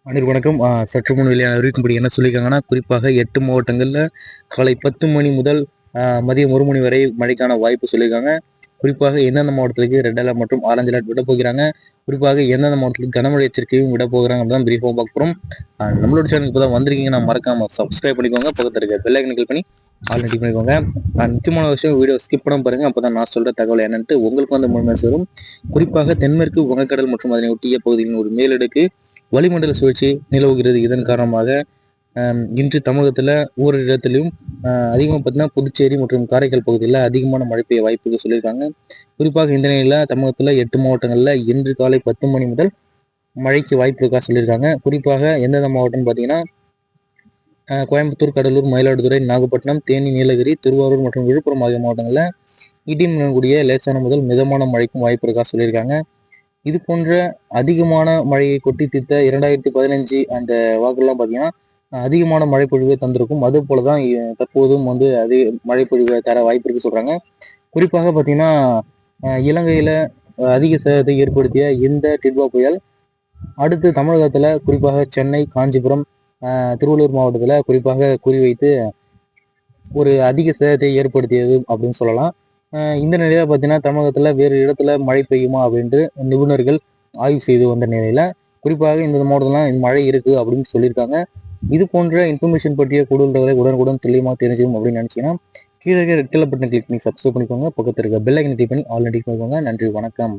அனைவருக்கும் வணக்கம். சற்று முன் வெளியான அறிவிக்கும்படி என்ன சொல்லியிருக்காங்கன்னா, குறிப்பாக 8 மாவட்டங்களில் காலை 10 மணி முதல் மதியம் 1 மணி வரை மழைக்கான வாய்ப்பு சொல்லியிருக்காங்க. குறிப்பாக எந்தெந்த மாவட்டத்துக்கு ரெட் அலர்ட் மற்றும் ஆரஞ்சு அலர்ட் விட போகிறாங்க, குறிப்பாக எந்தெந்த மாவட்டத்துக்கு கனமழை எச்சரிக்கையும் விட போகிறாங்க அப்படின்னு பிரீஃபாக பார்க்க போகிறோம். நம்மளோட சேனலுக்கு இப்போ தான் வந்திருக்கீங்க, நான் மறக்காம சப்ஸ்கிரைப் பண்ணிக்கோங்க. பக்கத்தில் இருக்க பெல் ஐக்கனை கிளிக் பண்ணி ஆல் நோட்டி பண்ணிக்கோங்க. முக்கியமான விஷயம், வீடியோ ஸ்கிப் பண்ண பாருங்க, அப்போ தான் நான் சொல்கிற தகவல் என்னன்ட்டு உங்களுக்கு வந்து முழுமையாக சேரும். குறிப்பாக தென்மேற்கு வங்கக்கடல் மற்றும் அதனை ஒட்டிய பகுதிகளின் ஒரு மேலடுக்கு வளிமண்டல சுழற்சி நிலவுகிறது. இதன் காரணமாக இன்று தமிழகத்தில் ஓரிரு இடத்திலும் அதிகமாக பார்த்தீங்கன்னா புதுச்சேரி மற்றும் காரைக்கால் பகுதியில் அதிகமான மழை பெய்ய வாய்ப்புகள் சொல்லியிருக்காங்க. குறிப்பாக இந்த நிலையில் தமிழகத்தில் 8 மாவட்டங்களில் இன்று காலை 10 மணி முதல் மழைக்கு வாய்ப்பு இருக்கா சொல்லியிருக்காங்க. குறிப்பாக எந்தெந்த மாவட்டம்னு பார்த்தீங்கன்னா கோயம்புத்தூர், கடலூர், மயிலாடுதுறை, நாகப்பட்டினம், தேனி, நீலகிரி, திருவாரூர் மற்றும் விழுப்புரம் ஆகிய மாவட்டங்களில் இடி மின்னக்கூடிய லேசான முதல் மிதமான மழைக்கும் வாய்ப்பு இருக்கா சொல்லியிருக்காங்க. இது போன்ற அதிகமான மழையை கொட்டி தீர்த்த 2015 அந்த வாக்குலாம் பார்த்தீங்கன்னா அதிகமான மழை பொழிவை தந்திருக்கும். அது போல தான் தற்போதும் வந்து அதிக மழை பொழிவை தர வாய்ப்பு இருக்கு சொல்றாங்க. குறிப்பாக பார்த்தீங்கன்னா இலங்கையில் அதிக சேதத்தை ஏற்படுத்திய இந்த டிட்வா புயல் அடுத்து தமிழகத்தில் குறிப்பாக சென்னை, காஞ்சிபுரம், திருவள்ளூர் மாவட்டத்தில் குறிப்பாக குறிவைத்து ஒரு அதிக சேதத்தை ஏற்படுத்தியது அப்படின்னு சொல்லலாம். இந்த நிலையில பார்த்தீங்கன்னா தமிழகத்தில் வேறு இடத்துல மழை பெய்யுமா அப்படின்ட்டு நிபுணர்கள் ஆய்வு செய்து வந்த நிலையில குறிப்பாக இந்த மாவட்டத்திலாம் மழை இருக்கு அப்படின்னு சொல்லியிருக்காங்க. இது போன்ற இன்ஃபர்மேஷன் பற்றிய கூடுதல் தகவலை உடனுக்குடன் துல்லியமாக தெரிஞ்சுக்கணும் அப்படின்னு நினைச்சீங்கன்னா கீழே ரெட் கலர் பட்டன் கிளிக் பண்ணி சப்ஸ்கிரைப் பண்ணிக்கோங்க. பக்கத்தில் இருக்க பெல் ஐக்கனை கிளிக் பண்ணி ஆல் நோட்டி பண்ணிக்கோங்க. நன்றி, வணக்கம்.